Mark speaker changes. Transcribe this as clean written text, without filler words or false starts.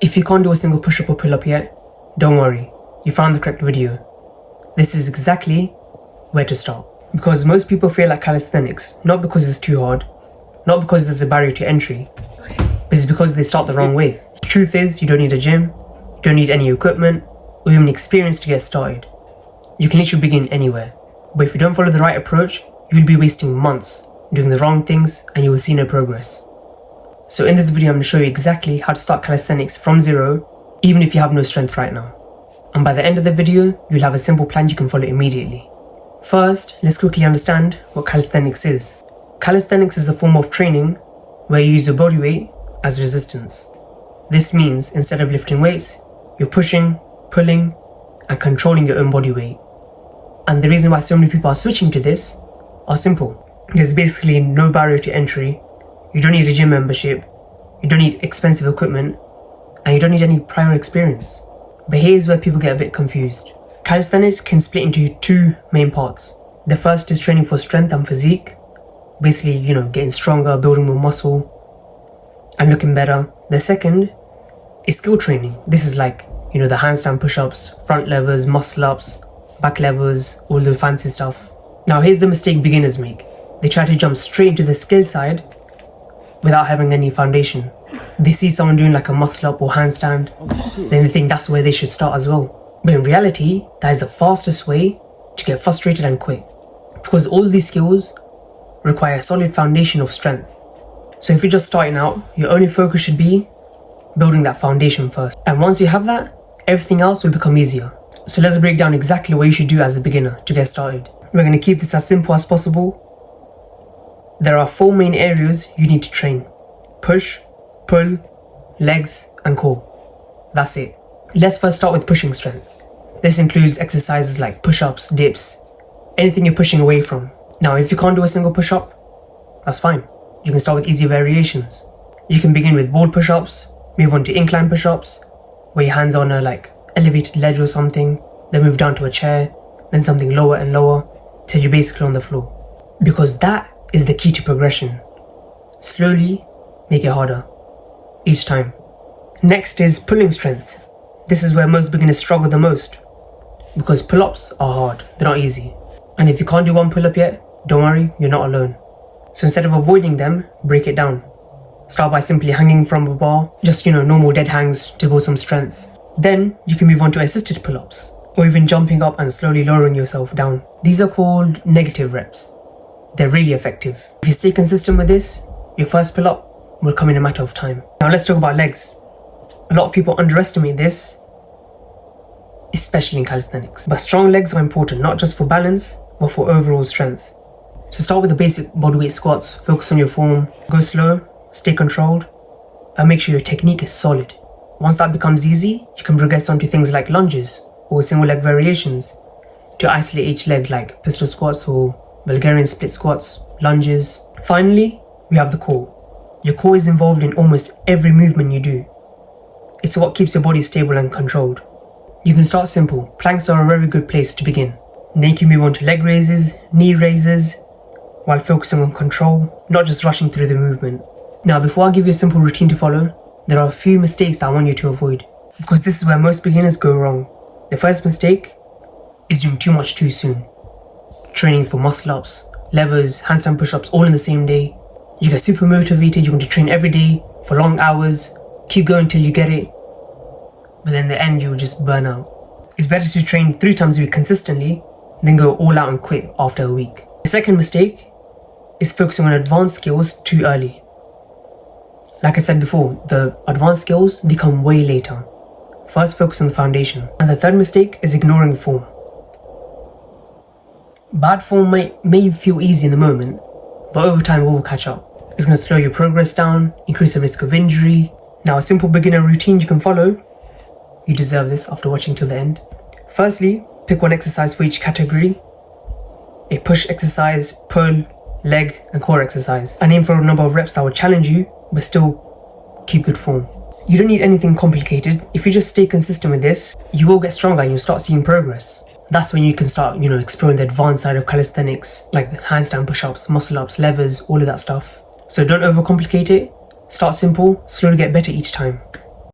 Speaker 1: If you can't do a single push-up or pull-up yet, don't worry, you found the correct video. This is exactly where to start. Because most people fail at calisthenics, not because it's too hard, not because there's a barrier to entry, but it's because they start the wrong way. The truth is, you don't need a gym, you don't need any equipment, or even experience to get started. You can literally begin anywhere. But if you don't follow the right approach, you'll be wasting months doing the wrong things and you will see no progress. So in this video I'm going to show you exactly how to start calisthenics from zero, even if you have no strength right now. And by the end of the video, you'll have a simple plan you can follow immediately. First, let's quickly understand what calisthenics is. Calisthenics is a form of training where you use your body weight as resistance. This means instead of lifting weights, you're pushing, pulling, and controlling your own body weight. And the reason why so many people are switching to this are simple. There's basically no barrier to entry. You don't need a gym membership, you don't need expensive equipment, and you don't need any prior experience. But here's where people get a bit confused. Calisthenics can split into two main parts. The first is training for strength and physique. Basically, getting stronger, building more muscle, and looking better. The second is skill training. This is like, the handstand push-ups, front levers, muscle-ups, back levers, all the fancy stuff. Now here's the mistake beginners make. They try to jump straight into the skill side without having any foundation. They see someone doing like a muscle up or handstand, then they think that's where they should start as well. But in reality, that is the fastest way to get frustrated and quit. Because all these skills require a solid foundation of strength. So if you're just starting out, your only focus should be building that foundation first. And once you have that, everything else will become easier. So let's break down exactly what you should do as a beginner to get started. We're going to keep this as simple as possible. There are 4 main areas you need to train: push, pull, legs, and core. That's it. Let's first start with pushing strength. This includes exercises like push-ups, dips, anything you're pushing away from. Now, if you can't do a single push-up, that's fine. You can start with easier variations. You can begin with wall push-ups, move on to incline push-ups, where your hands are on a elevated ledge or something, then move down to a chair, then something lower and lower, till you're basically on the floor. Because that is the key to progression. Slowly make it harder each time. Next is pulling strength. This is where most beginners struggle the most, because pull-ups are hard, they're not easy. And if you can't do one pull-up yet, don't worry, you're not alone. So instead of avoiding them, break it down. Start by simply hanging from a bar, just normal dead hangs to build some strength. Then you can move on to assisted pull-ups, or even jumping up and slowly lowering yourself down. These are called negative reps. They're really effective. If you stay consistent with this, your first pull-up will come in a matter of time. Now let's talk about legs. A lot of people underestimate this, especially in calisthenics. But strong legs are important, not just for balance, but for overall strength. So start with the basic bodyweight squats, focus on your form, go slow, stay controlled, and make sure your technique is solid. Once that becomes easy, you can progress onto things like lunges or single leg variations to isolate each leg, like pistol squats or Bulgarian split squats, lunges. Finally, we have the core. Your core is involved in almost every movement you do. It's what keeps your body stable and controlled. You can start simple. Planks are a very good place to begin. Then you can move on to leg raises, knee raises, while focusing on control, not just rushing through the movement. Now, before I give you a simple routine to follow, there are a few mistakes that I want you to avoid, because this is where most beginners go wrong. The first mistake is doing too much too soon. Training for muscle-ups, levers, handstand push-ups all in the same day. You get super motivated, you want to train every day for long hours, keep going till you get it, but then in the end you'll just burn out. It's better to train 3 times a week consistently than go all out and quit after a week. The second mistake is focusing on advanced skills too early. Like I said before, the advanced skills, they come way later. First focus on the foundation. And the third mistake is ignoring form. Bad form may feel easy in the moment, but over time it will catch up. It's going to slow your progress down, increase the risk of injury. Now, a simple beginner routine you can follow. You deserve this after watching till the end. Firstly, pick one exercise for each category. A push exercise, pull, leg, and core exercise. And aim for a number of reps that will challenge you, but still keep good form. You don't need anything complicated. If you just stay consistent with this, you will get stronger and you'll start seeing progress. That's when you can start, exploring the advanced side of calisthenics, like handstand push-ups, muscle-ups, levers, all of that stuff. So don't overcomplicate it. Start simple, slowly get better each time.